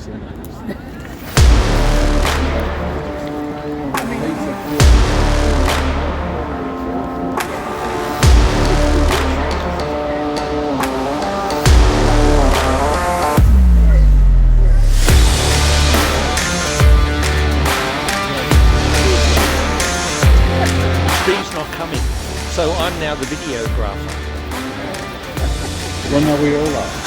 Steve's not coming, so I'm now the videographer. Well, now we all are.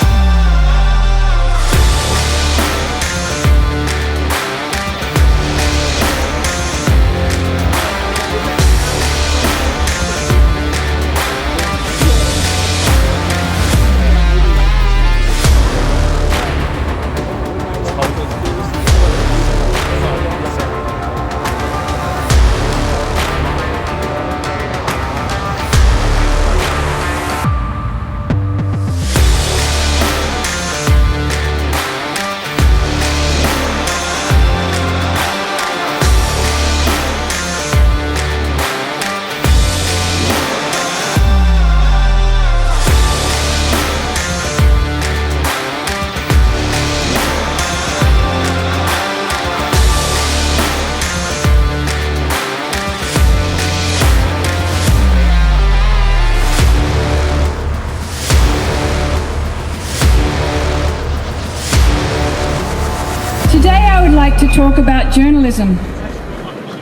Today I would like to talk about journalism.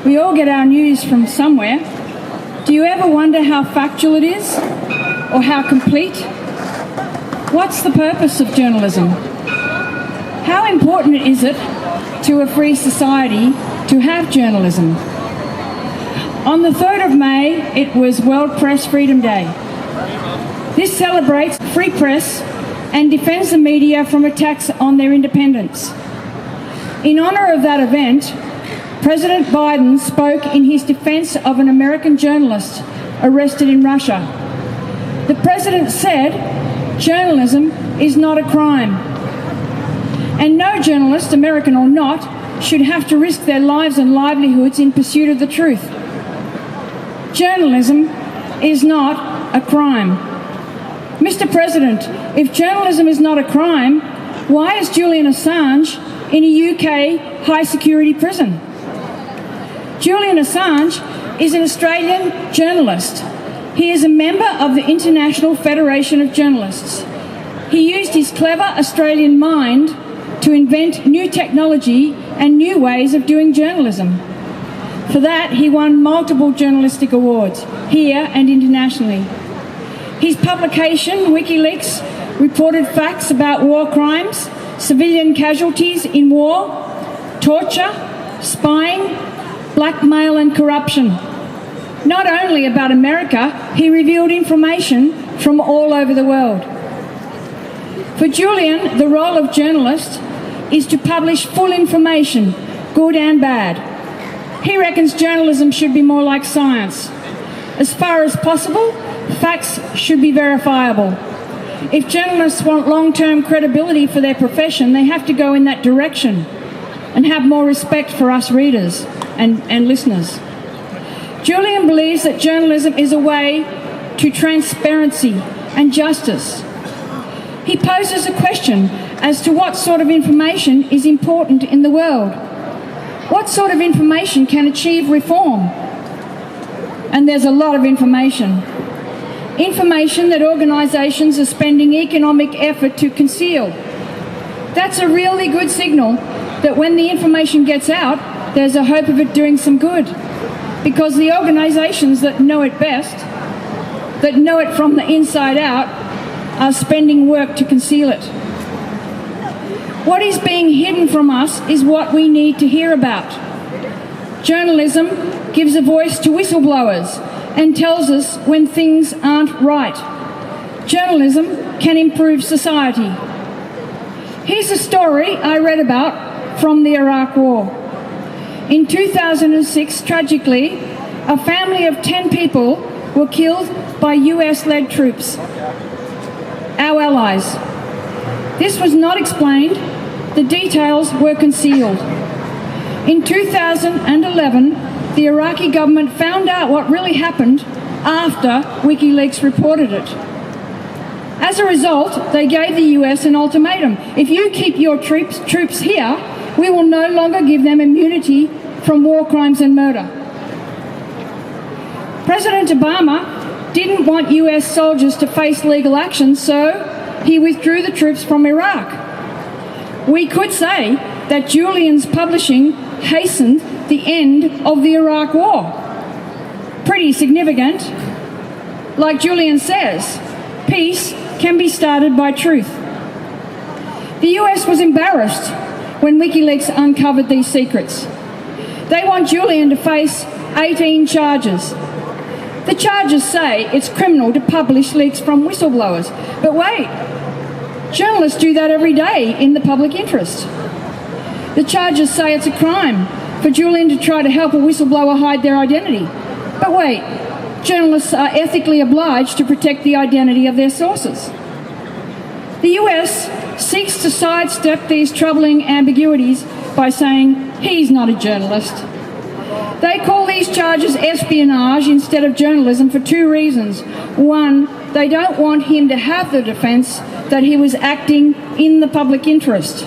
We all get our news from somewhere. Do you ever wonder how factual it is? Or how complete? What's the purpose of journalism? How important is it to a free society to have journalism? On the 3rd of May, it was World Press Freedom Day. This celebrates free press and defends the media from attacks on their independence. In honour of that event, President Biden spoke in his defence of an American journalist arrested in Russia. The President said, "Journalism is not a crime." And no journalist, American or not, should have to risk their lives and livelihoods in pursuit of the truth. Journalism is not a crime. Mr. President, if journalism is not a crime, why is Julian Assange in a UK high-security prison? Julian Assange is an Australian journalist. He is a member of the International Federation of Journalists. He used his clever Australian mind to invent new technology and new ways of doing journalism. For that, he won multiple journalistic awards, here and internationally. His publication, WikiLeaks, reported facts about war crimes, civilian casualties in war, torture, spying, blackmail and corruption. Not only about America, he revealed information from all over the world. For Julian, the role of journalist is to publish full information, good and bad. He reckons journalism should be more like science. As far as possible, facts should be verifiable. If journalists want long-term credibility for their profession, they have to go in that direction and have more respect for us readers and listeners. Julian believes that journalism is a way to transparency and justice. He poses a question as to what sort of information is important in the world. What sort of information can achieve reform? And there's a lot of information. Information that organisations are spending economic effort to conceal. That's a really good signal that when the information gets out, there's a hope of it doing some good. Because the organisations that know it best, that know it from the inside out, are spending work to conceal it. What is being hidden from us is what we need to hear about. Journalism gives a voice to whistleblowers and tells us when things aren't right. Journalism can improve society. Here's a story I read about from the Iraq War. In 2006, tragically, a family of 10 people were killed by US-led troops, our allies. This was not explained. The details were concealed. In 2011, the Iraqi government found out what really happened after WikiLeaks reported it. As a result, they gave the US an ultimatum. If you keep your troops here, we will no longer give them immunity from war crimes and murder. President Obama didn't want US soldiers to face legal action, so he withdrew the troops from Iraq. We could say that Julian's publishing hastened the end of the Iraq War. Pretty significant. Like Julian says, peace can be started by truth. The US was embarrassed when WikiLeaks uncovered these secrets. They want Julian to face 18 charges. The charges say it's criminal to publish leaks from whistleblowers. But wait, journalists do that every day in the public interest. The charges say it's a crime for Julian to try to help a whistleblower hide their identity. But wait, journalists are ethically obliged to protect the identity of their sources. The US seeks to sidestep these troubling ambiguities by saying he's not a journalist. They call these charges espionage instead of journalism for two reasons. One, they don't want him to have the defence that he was acting in the public interest.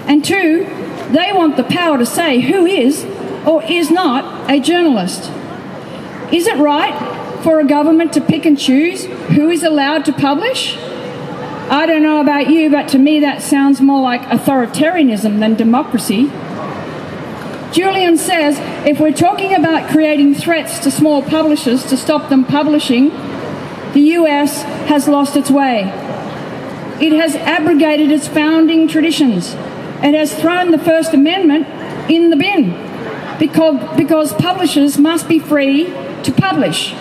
And two, they want the power to say who is or is not a journalist. Is it right for a government to pick and choose who is allowed to publish? I don't know about you, but to me that sounds more like authoritarianism than democracy. Julian says if we're talking about creating threats to small publishers to stop them publishing, the US has lost its way. It has abrogated its founding traditions. It has thrown the First Amendment in the bin because publishers must be free to publish.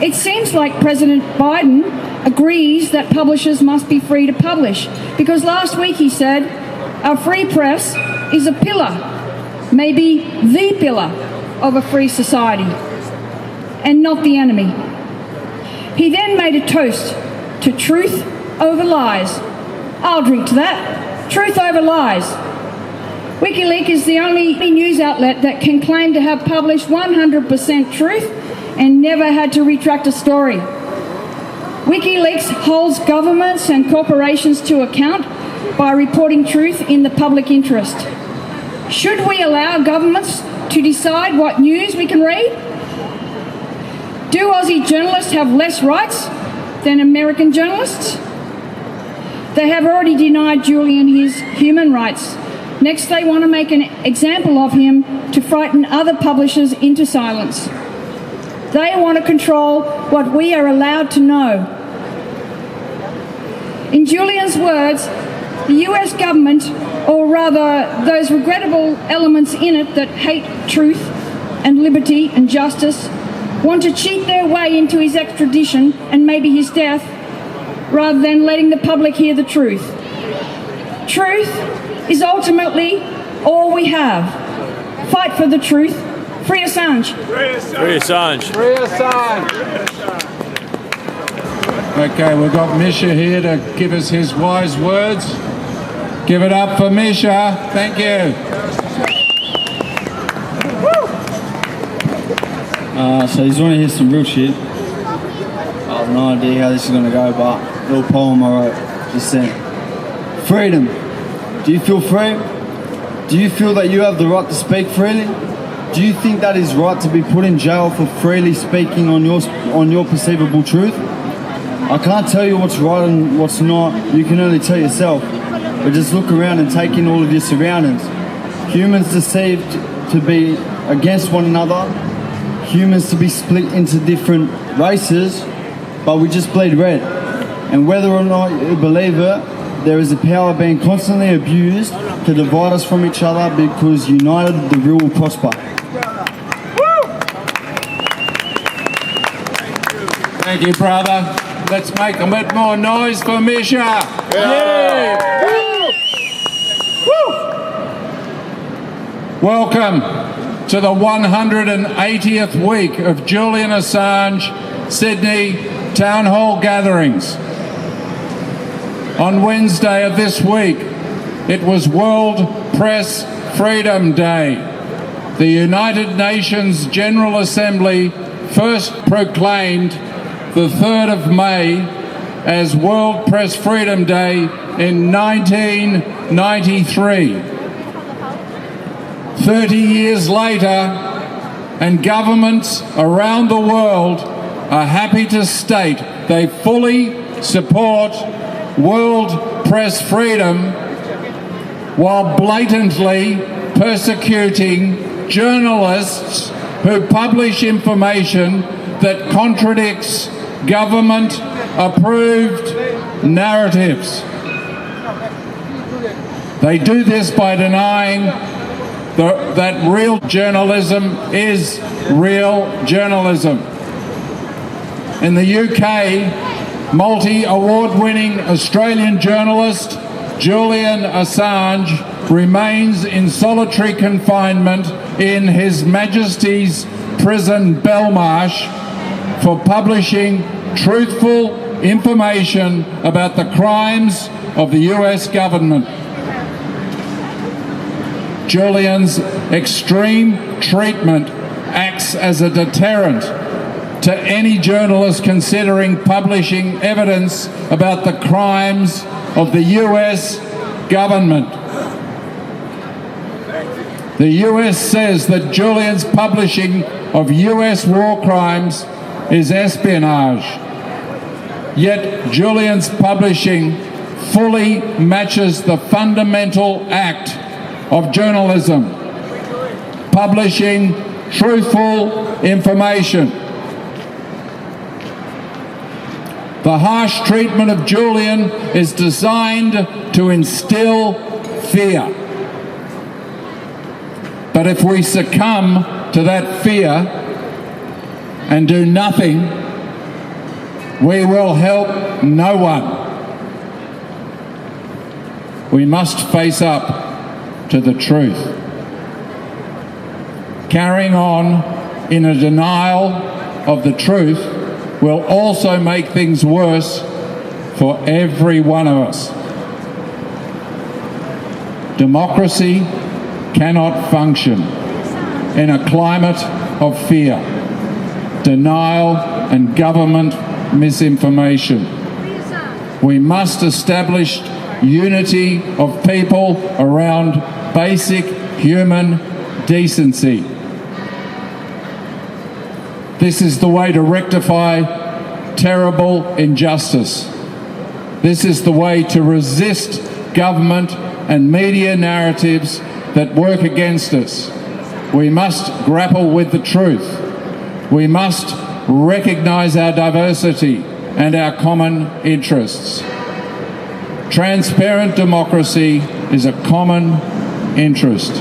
It seems like President Biden agrees that publishers must be free to publish because last week he said a free press is a pillar, maybe the pillar of a free society and not the enemy. He then made a toast to truth over lies. I'll drink to that. Truth over lies. WikiLeaks is the only news outlet that can claim to have published 100% truth and never had to retract a story. WikiLeaks holds governments and corporations to account by reporting truth in the public interest. Should we allow governments to decide what news we can read? Do Aussie journalists have less rights than American journalists? They have already denied Julian his human rights. Next, they want to make an example of him to frighten other publishers into silence. They want to control what we are allowed to know. In Julian's words, the US government, or rather those regrettable elements in it that hate truth and liberty and justice, want to cheat their way into his extradition and maybe his death, rather than letting the public hear the truth. Truth is ultimately all we have. Fight for the truth. Free Assange. Free Assange. Free Assange. Okay, we've got Misha here to give us his wise words. Give it up for Misha. Thank you. So you just want to hear some real shit. I have no idea how this is going to go, but a little poem I wrote just saying. Freedom. Do you feel free? Do you feel that you have the right to speak freely? Do you think that is right to be put in jail for freely speaking on your perceivable truth? I can't tell you what's right and what's not. You can only tell yourself. But just look around and take in all of your surroundings. Humans deceived to be against one another. Humans to be split into different races, but we just bleed red. And whether or not you believe it, there is a power being constantly abused to divide us from each other because united the real will prosper. Thank you, brother. Let's make a bit more noise for Misha. Yeah. Welcome to the 180th week of Julian Assange Sydney Town Hall gatherings. On Wednesday of this week, it was World Press Freedom Day. The United Nations General Assembly first proclaimed the 3rd of May as World Press Freedom Day in 1993. 30 years later, and governments around the world are happy to state they fully support world press freedom while blatantly persecuting journalists who publish information that contradicts government-approved narratives. They do this by denying that real journalism is real journalism. In the UK, multi-award-winning Australian journalist Julian Assange remains in solitary confinement in His Majesty's prison Belmarsh for publishing truthful information about the crimes of the US government. Julian's extreme treatment acts as a deterrent to any journalist considering publishing evidence about the crimes of the US government. The US says that Julian's publishing of US war crimes is espionage. Yet Julian's publishing fully matches the fundamental act of journalism, publishing truthful information. The harsh treatment of Julian is designed to instill fear. But if we succumb to that fear and do nothing, we will help no one. We must face up to the truth. Carrying on in a denial of the truth will also make things worse for every one of us. Democracy cannot function in a climate of fear, denial, and government misinformation. We must establish unity of people around basic human decency. This is the way to rectify terrible injustice. This is the way to resist government and media narratives that work against us. We must grapple with the truth. We must recognise our diversity and our common interests. Transparent democracy is a common interest.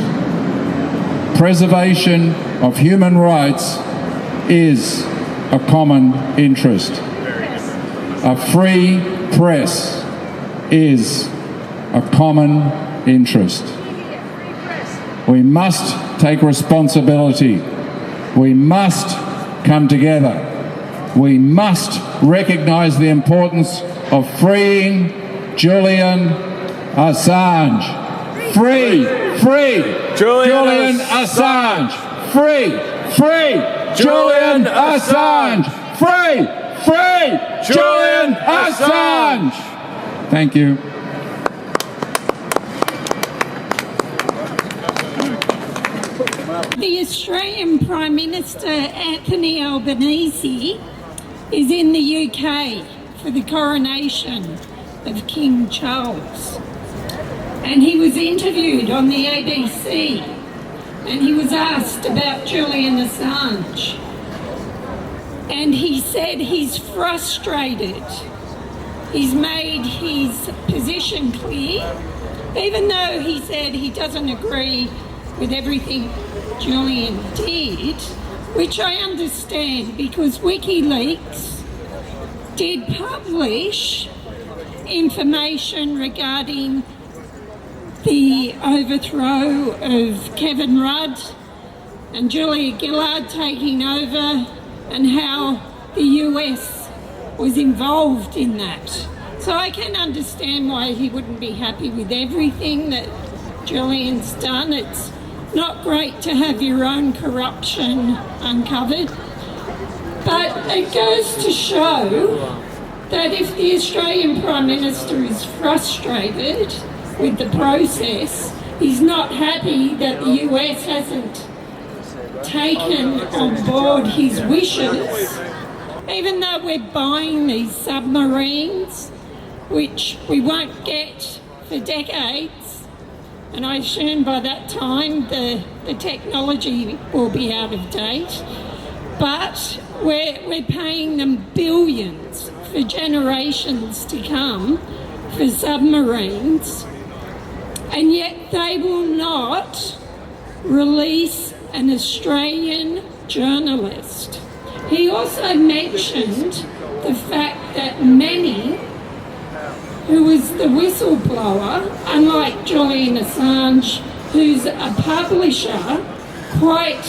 Preservation of human rights is a common interest. A free press is a common interest. We must take responsibility. We must come together. We must recognise the importance of freeing Julian Assange. Free! Free! Julian Assange! Free! Free! Julian Assange! Free! Free! Julian Assange! Thank you. The Australian Prime Minister Anthony Albanese is in the UK for the coronation of King Charles. And he was interviewed on the ABC and he was asked about Julian Assange. And he said he's frustrated. He's made his position clear, even though he said he doesn't agree with everything Julian did, which I understand because WikiLeaks did publish information regarding the overthrow of Kevin Rudd and Julia Gillard taking over and how the US was involved in that. So I can understand why he wouldn't be happy with everything that Julian's done. It's not great to have your own corruption uncovered, but it goes to show that if the Australian Prime Minister is frustrated with the process, he's not happy that the US hasn't taken on board his wishes, even though we're buying these submarines, which we won't get for decades, and I assume by that time the technology will be out of date, but we're paying them billions for generations to come for submarines, and yet they will not release an Australian journalist. He also mentioned the fact that Manny, who was the whistleblower, unlike Julian Assange, who's a publisher, quite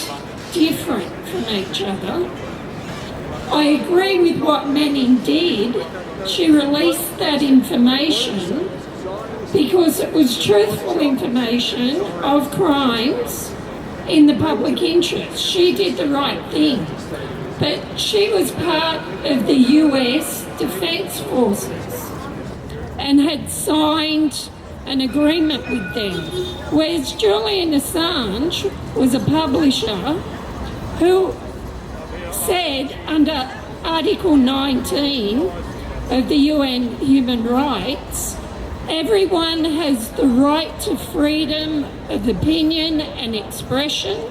different from each other. I agree with what Manning did. She released that information because it was truthful information of crimes in the public interest. She did the right thing. But she was part of the US Defence Forces and had signed an agreement with them, whereas Julian Assange was a publisher who said under Article 19 of the UN Human Rights, everyone has the right to freedom of opinion and expression,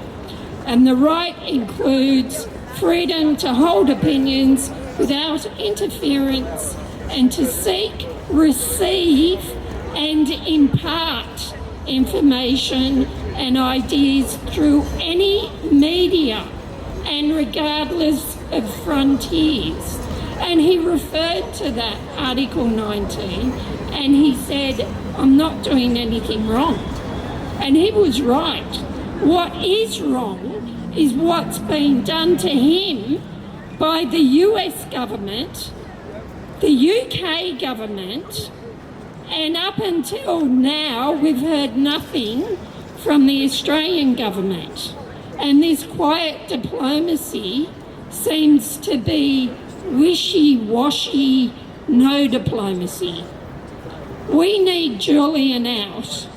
and the right includes freedom to hold opinions without interference and to seek, receive and impart information and ideas through any media and regardless of frontiers. And he referred to that Article 19 and he said, I'm not doing anything wrong. And he was right. What is wrong is what's been done to him by the US government, the UK government, and up until now we've heard nothing from the Australian government. And this quiet diplomacy seems to be wishy-washy, no diplomacy. We need Julian out,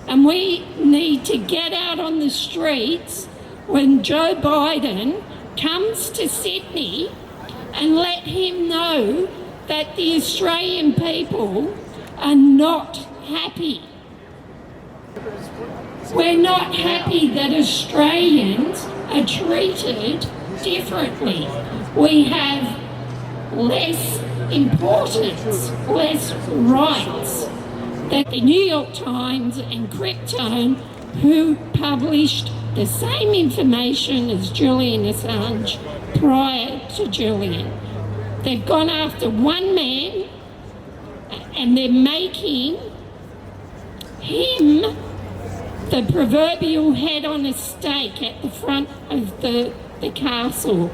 and we need to get out on the streets when Joe Biden comes to Sydney and let him know that the Australian people are not happy. We're not happy that Australians are treated differently. We have less importance, less rights that the New York Times and Krypton, who published the same information as Julian Assange prior to Julian. They've gone after one man and they're making him the proverbial head on a stake at the front of the castle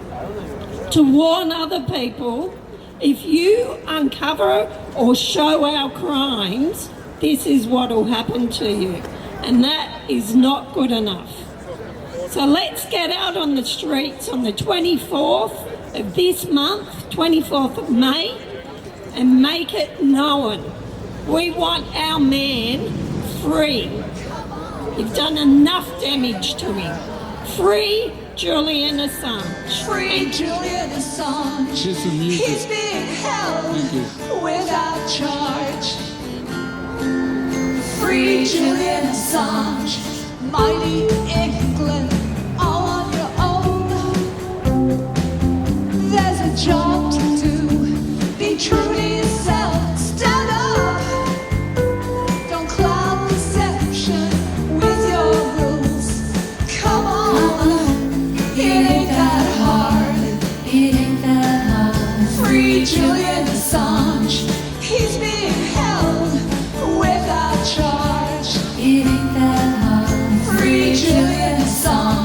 to warn other people, if you uncover or show our crimes, this is what will happen to you. And that is not good enough. So let's get out on the streets on the 24th of this month, 24th of May, and make it known. We want our man free. You've done enough damage to him. Free Julian Assange. Free Julian Assange. He's being held without charge. Free Julian Assange. Mighty England, all on your own. There's a job to do. Be true to yourself. Stand up. Don't cloud perception with your rules. Come on. It ain't that hard. It ain't that hard. Free Julian Assange. He's being held without charge. It ain't that hard. Free Julian Assange.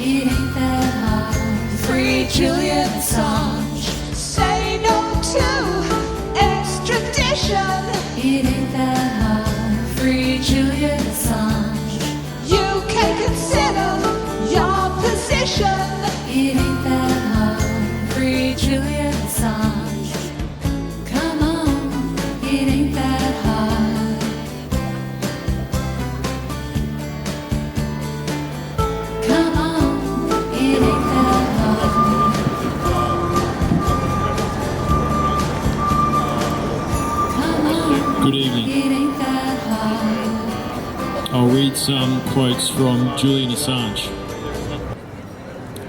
It ain't that hard. Free Julian Assange. Say no to extradition. It ain't that hard. Free Julian Assange. You can consider your position. It ain't that hard. Free Julian Assange. Come on, it ain't that hard. Come on, it ain't that hard. Come on, Good evening. it ain't that hard. I'll read some quotes from Julian Assange.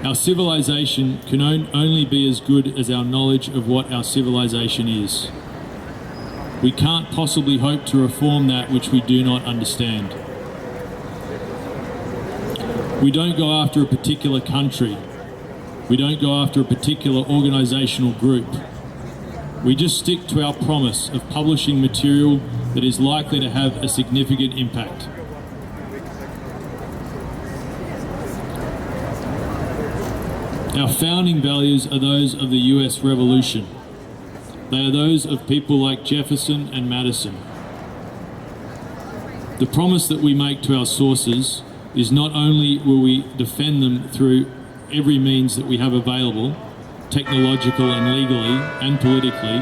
Our civilization can only be as good as our knowledge of what our civilization is. We can't possibly hope to reform that which we do not understand. We don't go after a particular country. We don't go after a particular organizational group. We just stick to our promise of publishing material that is likely to have a significant impact. Our founding values are those of the US Revolution. They are those of people like Jefferson and Madison. The promise that we make to our sources is not only will we defend them through every means that we have available, technological and legally and politically,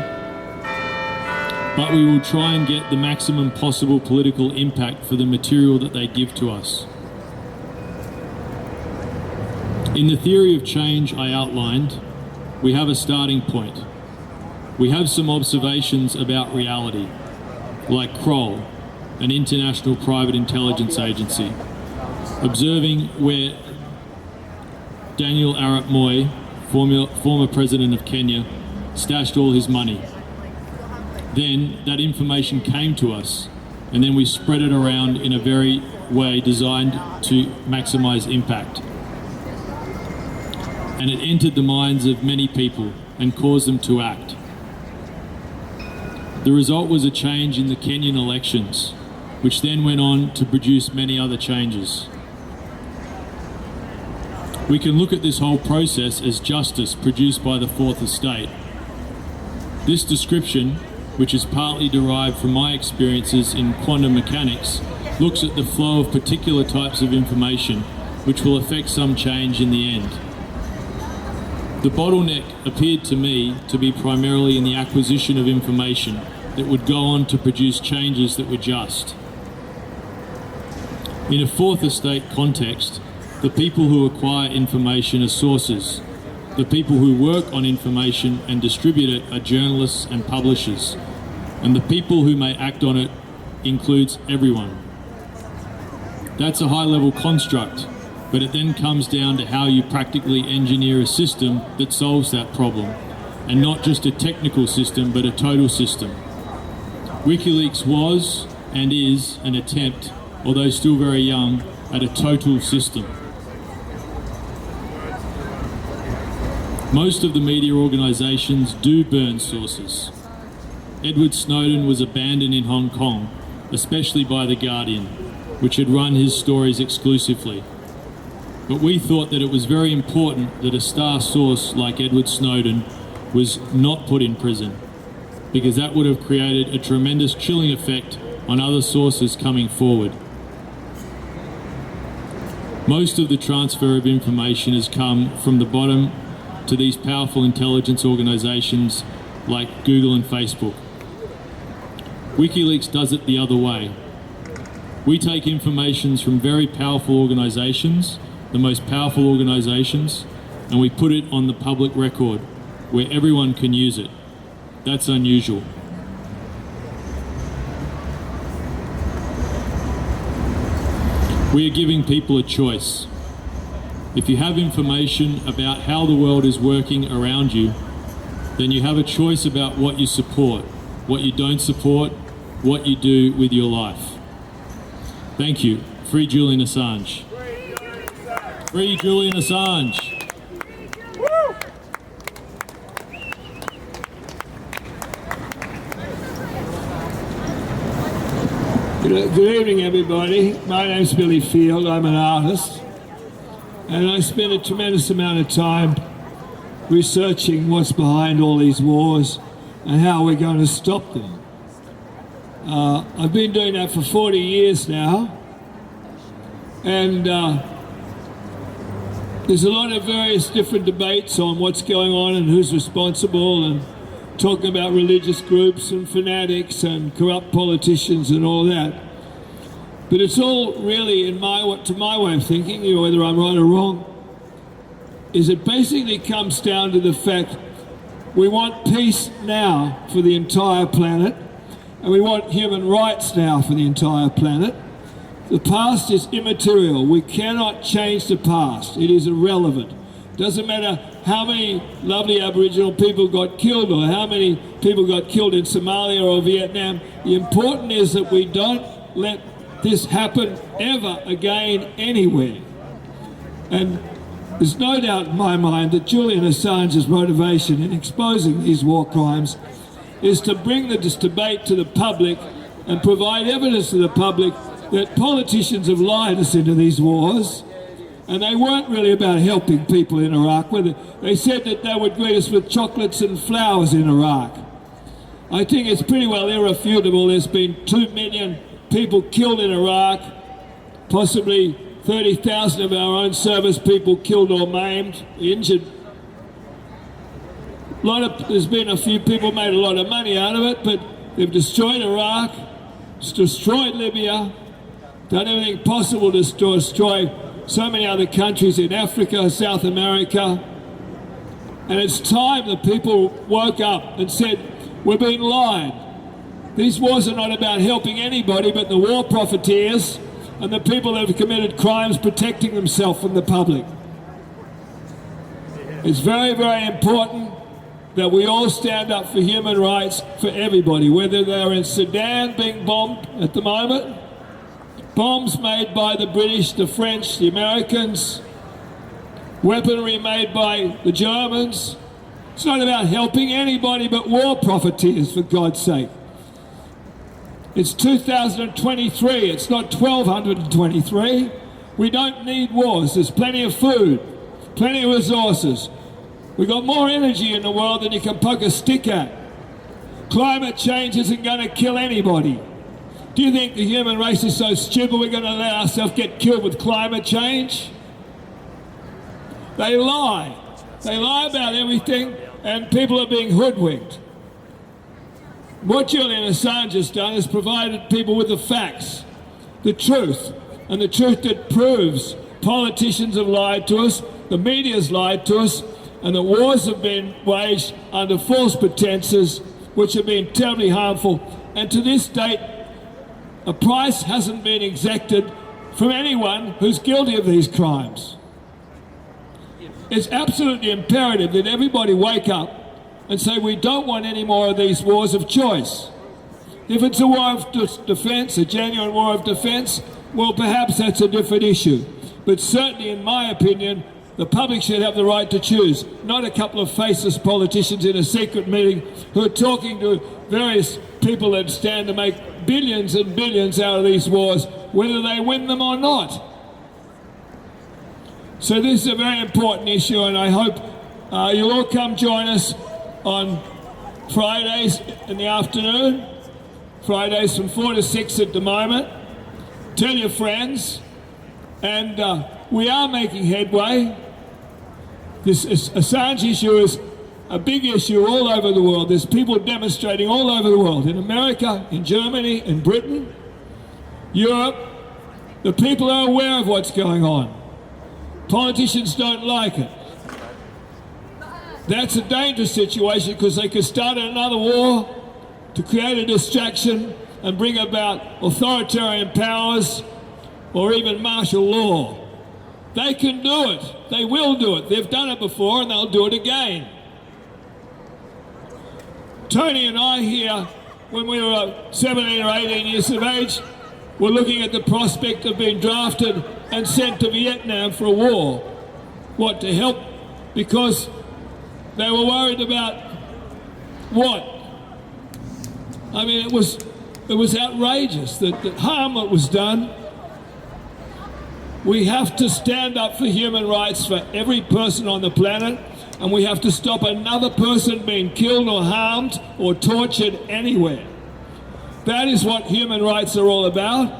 but we will try and get the maximum possible political impact for the material that they give to us. In the theory of change I outlined, we have a starting point. We have some observations about reality, like Kroll, an international private intelligence agency, observing where Daniel Arap Moi, former president of Kenya, stashed all his money. Then that information came to us, and then we spread it around in a very way designed to maximize impact. And it entered the minds of many people and caused them to act. The result was a change in the Kenyan elections, which then went on to produce many other changes. We can look at this whole process as justice produced by the Fourth Estate. This description, which is partly derived from my experiences in quantum mechanics, looks at the flow of particular types of information which will affect some change in the end. The bottleneck appeared to me to be primarily in the acquisition of information that would go on to produce changes that were just. In a Fourth Estate context, the people who acquire information are sources. The people who work on information and distribute it are journalists and publishers. And the people who may act on it includes everyone. That's a high-level construct, but it then comes down to how you practically engineer a system that solves that problem, and not just a technical system, but a total system. WikiLeaks was and is an attempt, although still very young, at a total system. Most of the media organisations do burn sources. Edward Snowden was abandoned in Hong Kong, especially by The Guardian, which had run his stories exclusively. But we thought that it was very important that a star source like Edward Snowden was not put in prison, because that would have created a tremendous chilling effect on other sources coming forward. Most of the transfer of information has come from the bottom to these powerful intelligence organisations like Google and Facebook. WikiLeaks does it the other way. We take information from very powerful organisations, the most powerful organisations, and we put it on the public record where everyone can use it. That's unusual. We are giving people a choice. If you have information about how the world is working around you, then you have a choice about what you support, what you don't support, what you do with your life. Thank you. Free Julian Assange. Free Julian Assange. Good evening, everybody. My name's Billy Field. I'm an artist. And I spent a tremendous amount of time researching what's behind all these wars and how we're going to stop them. I've been doing that for 40 years now, and there's a lot of various different debates on what's going on and who's responsible, and talking about religious groups and fanatics and corrupt politicians and all that. But it's all really, to my way of thinking, whether I'm right or wrong, is it basically comes down to the fact we want peace now for the entire planet, and we want human rights now for the entire planet. The past is immaterial. We cannot change the past. It is irrelevant. Doesn't matter how many lovely Aboriginal people got killed or how many people got killed in Somalia or Vietnam. The important is that we don't let this happen ever again anywhere. And there's no doubt in my mind that Julian Assange's motivation in exposing these war crimes is to bring this debate to the public and provide evidence to the public that politicians have lied us into these wars, and they weren't really about helping people in Iraq. They said that they would greet us with chocolates and flowers in Iraq. I think it's pretty well irrefutable. There's been 2 million people killed in Iraq, possibly 30,000 of our own service people killed or maimed, injured. There's been a few people made a lot of money out of it, but they've destroyed Iraq, destroyed Libya, done everything possible to destroy so many other countries in Africa, South America. And it's time that people woke up and said, we're being lied. These wars are not about helping anybody but the war profiteers and the people that have committed crimes protecting themselves from the public. It's very, very important that we all stand up for human rights for everybody, whether they're in Sudan being bombed at the moment, bombs made by the British, the French, the Americans, weaponry made by the Germans. It's not about helping anybody but war profiteers, for God's sake. It's 2023, it's not 1223. We don't need wars. There's plenty of food, plenty of resources. We've got more energy in the world than you can poke a stick at. Climate change isn't going to kill anybody. Do you think the human race is so stupid we're going to let ourselves get killed with climate change? They lie. They lie about everything, and people are being hoodwinked. What Julian Assange has done is provided people with the facts, the truth, and the truth that proves politicians have lied to us, the media's lied to us, and the wars have been waged under false pretenses, which have been terribly harmful. And to this date, a price hasn't been exacted from anyone who's guilty of these crimes. It's absolutely imperative that everybody wake up and say we don't want any more of these wars of choice. If it's a war of defence, a genuine war of defence, well, perhaps that's a different issue. But certainly, in my opinion, the public should have the right to choose, not a couple of faceless politicians in a secret meeting who are talking to various people that stand to make billions and billions out of these wars, whether they win them or not. So this is a very important issue, and I hope you'll all come join us on Fridays in the afternoon, Fridays from 4 to 6 at the moment. Tell your friends, and we are making headway. This Assange issue is a big issue all over the world. There's people demonstrating all over the world, in America, in Germany, in Britain, Europe. The people are aware of what's going on. Politicians don't like it. That's a dangerous situation because they could start another war to create a distraction and bring about authoritarian powers or even martial law. They can do it. They will do it. They've done it before and they'll do it again. Tony and I here, when we were 17 or 18 years of age, were looking at the prospect of being drafted and sent to Vietnam for a war. What, to help? Because they were worried about what? I mean, it was outrageous, the harm that was done. We have to stand up for human rights for every person on the planet, and we have to stop another person being killed or harmed or tortured anywhere. That is what human rights are all about,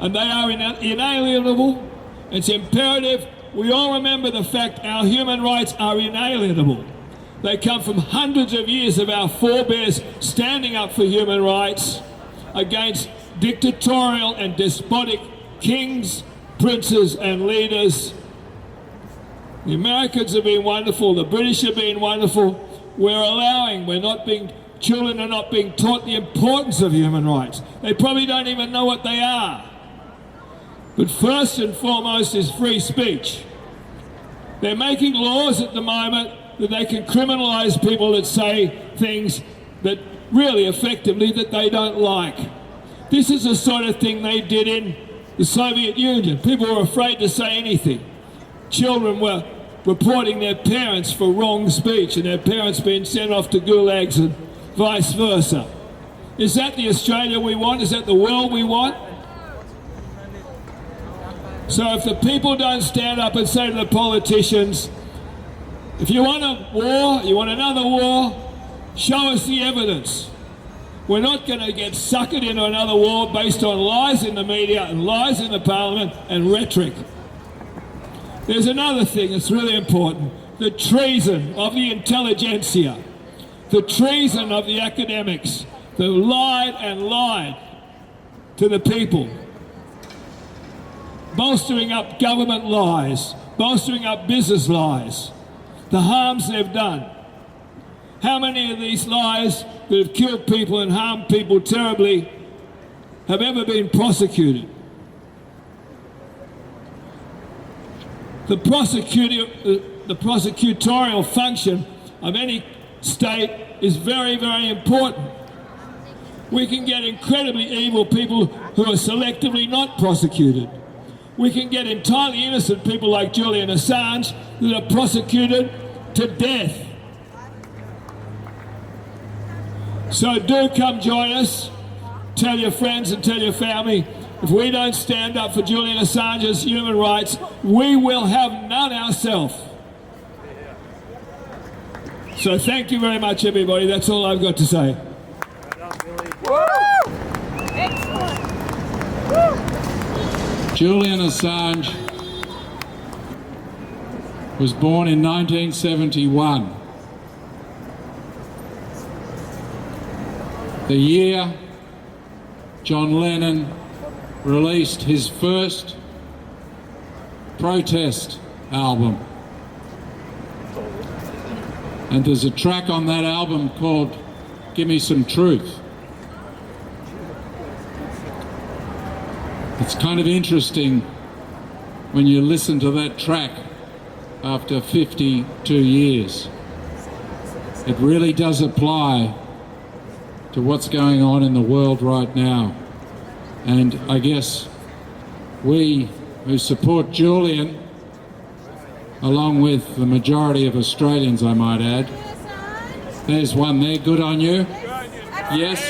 and they are inalienable. It's imperative we all remember the fact our human rights are inalienable. They come from hundreds of years of our forebears standing up for human rights against dictatorial and despotic kings, princes and leaders. The Americans have been wonderful, the British have been wonderful. Children are not being taught the importance of human rights. They probably don't even know what they are. But first and foremost is free speech. They're making laws at the moment that they can criminalise people that say things that really effectively that they don't like. This is the sort of thing they did in the Soviet Union. People were afraid to say anything. Children were reporting their parents for wrong speech and their parents being sent off to gulags and vice versa. Is that the Australia we want? Is that the world we want? So if the people don't stand up and say to the politicians, if you want a war, you want another war, show us the evidence. We're not going to get suckered into another war based on lies in the media and lies in the parliament and rhetoric. There's another thing that's really important. The treason of the intelligentsia. The treason of the academics that lied and lied to the people. Bolstering up government lies, bolstering up business lies, the harms they've done. How many of these lies that have killed people and harmed people terribly have ever been prosecuted? The prosecutorial function of any state is very, very important. We can get incredibly evil people who are selectively not prosecuted. We can get entirely innocent people like Julian Assange that are prosecuted to death. So do come join us. Tell your friends and tell your family, if we don't stand up for Julian Assange's human rights, we will have none ourselves. So thank you very much, everybody. That's all I've got to say. Julian Assange was born in 1971. The year John Lennon released his first protest album. And there's a track on that album called Give Me Some Truth. It's kind of interesting when you listen to that track after 52 years. It really does apply to what's going on in the world right now. And I guess we who support Julian, along with the majority of Australians, I might add. There's one there, good on you. Yes.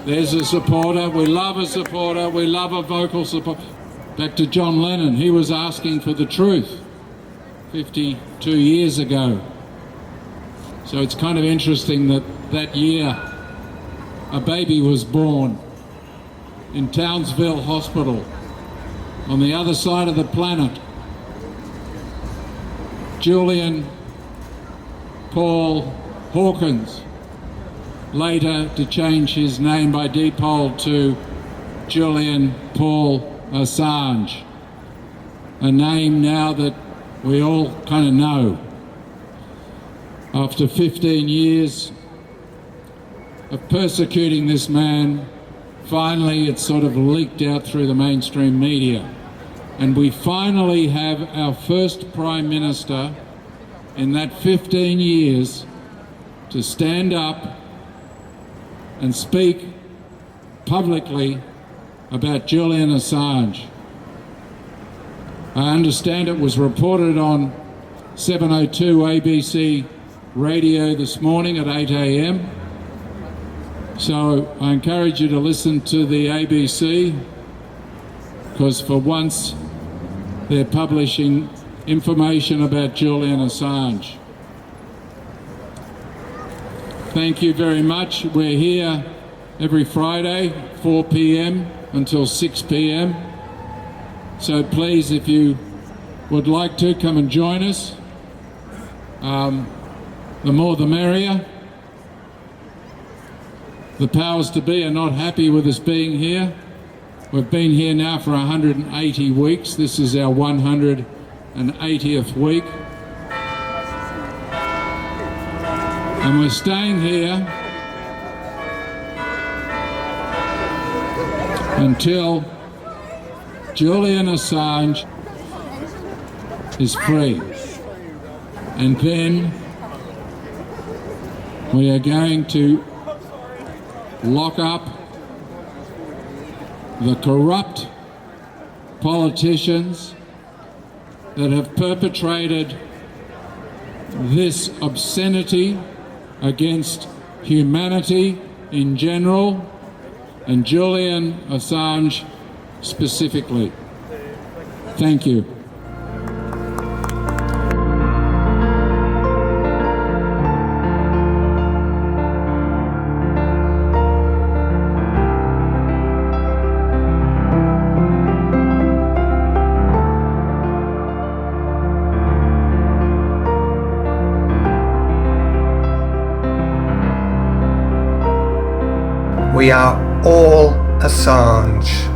There's a supporter. We love a supporter. We love a vocal support. Back to John Lennon. He was asking for the truth 52 years ago. So it's kind of interesting that that year a baby was born in Townsville Hospital on the other side of the planet. Julian Paul Hawkins, later to change his name by default to Julian Paul Assange, a name now that we all kind of know. After 15 years of persecuting this man, finally it sort of leaked out through the mainstream media. And we finally have our first Prime Minister in that 15 years to stand up and speak publicly about Julian Assange. I understand it was reported on 702 ABC radio this morning at 8 a.m. So I encourage you to listen to the ABC, because for once they're publishing information about Julian Assange. Thank you very much. We're here every Friday, 4 p.m. until 6 p.m. So please, if you would like to, come and join us. The more the merrier. The powers to be are not happy with us being here. We've been here now for 180 weeks. This is our 180th week. And we're staying here until Julian Assange is free. And then we are going to lock up the corrupt politicians that have perpetrated this obscenity against humanity in general and Julian Assange specifically. Thank you. We are all Assange.